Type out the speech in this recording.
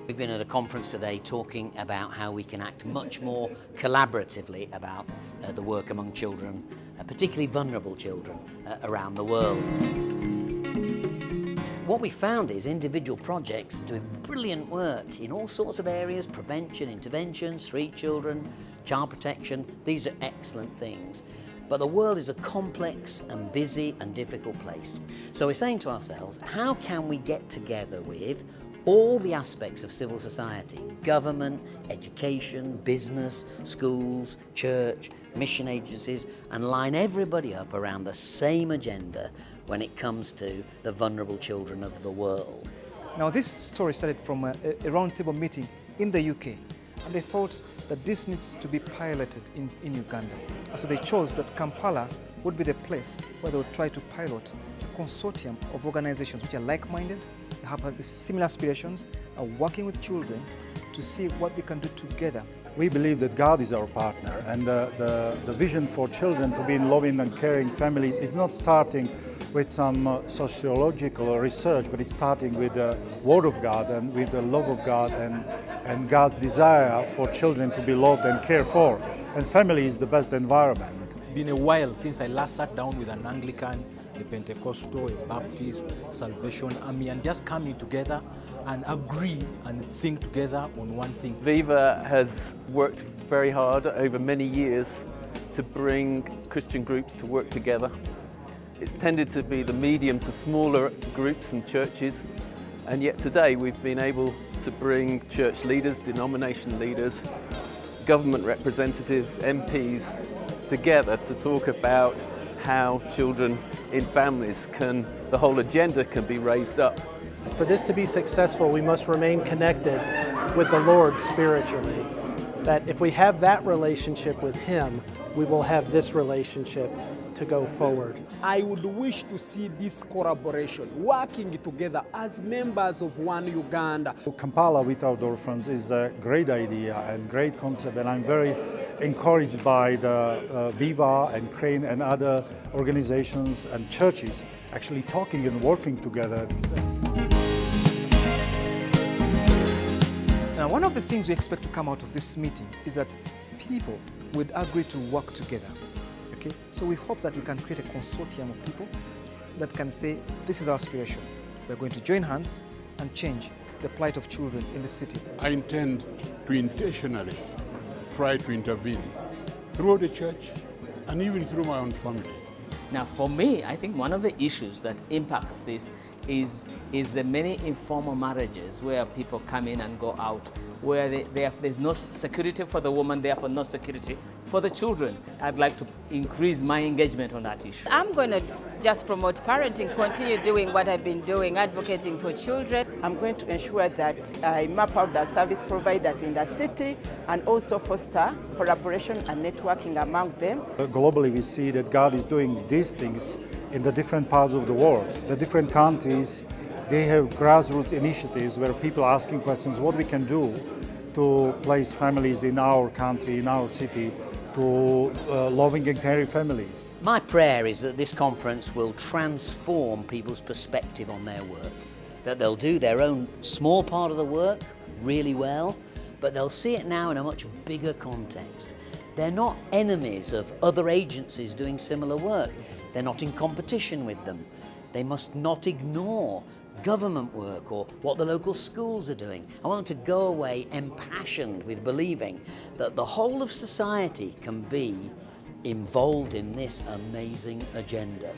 We've been at a conference today talking about how we can act much more collaboratively about the work among children, particularly vulnerable children around the world. What we found is individual projects doing brilliant work in all sorts of areas: prevention, intervention, street children, child protection. These are excellent things. But the world is a complex and busy and difficult place. So we're saying to ourselves, how can we get together with all the aspects of civil society: government, education, business, schools, church, mission agencies, and line everybody up around the same agenda when it comes to the vulnerable children of the world. Now, this story started from a roundtable meeting in the UK, and they thought that this needs to be piloted in Uganda. And so they chose that Kampala would be the place where they would try to pilot a consortium of organizations which are like-minded, have similar aspirations, are working with children to see what they can do together. We believe that God is our partner, and the vision for children to be in loving and caring families is not starting with some sociological research, but it's starting with the Word of God and with the love of God and God's desire for children to be loved and cared for. And family is the best environment. It's been a while since I last sat down with an Anglican, a Pentecostal, a Baptist, Salvation Army, and just coming together and agree and think together on one thing. Viva has worked very hard over many years to bring Christian groups to work together. It's tended to be the medium to smaller groups and churches, and yet today we've been able to bring church leaders, denomination leaders, government representatives, MPs together to talk about how children in families the whole agenda can be raised up. For this to be successful, we must remain connected with the Lord spiritually. That if we have that relationship with Him, we will have this relationship to go forward. I would wish to see this collaboration, working together as members of one Uganda. Kampala without orphans is a great idea and great concept, and I'm very encouraged by the Viva and Crane and other organizations and churches actually talking and working together. Now, one of the things we expect to come out of this meeting is that people would agree to work together. Okay? So we hope that we can create a consortium of people that can say, this is our aspiration. We're going to join hands and change the plight of children in the city. I intend to intentionally try to intervene through the church and even through my own family. Now, for me, I think one of the issues that impacts this is the many informal marriages where people come in and go out, where there's no security for the woman, therefore no security for the children. I'd like to increase my engagement on that issue. I'm going to just promote parenting, continue doing what I've been doing, advocating for children. I'm going to ensure that I map out the service providers in the city and also foster collaboration and networking among them. Globally, we see that God is doing these things in the different parts of the world. The different countries, they have grassroots initiatives where people are asking questions, what we can do to place families in our country, in our city, to loving and caring families. My prayer is that this conference will transform people's perspective on their work, that they'll do their own small part of the work really well, but they'll see it now in a much bigger context. They're not enemies of other agencies doing similar work. They're not in competition with them. They must not ignore government work or what the local schools are doing. I want them to go away impassioned with believing that the whole of society can be involved in this amazing agenda.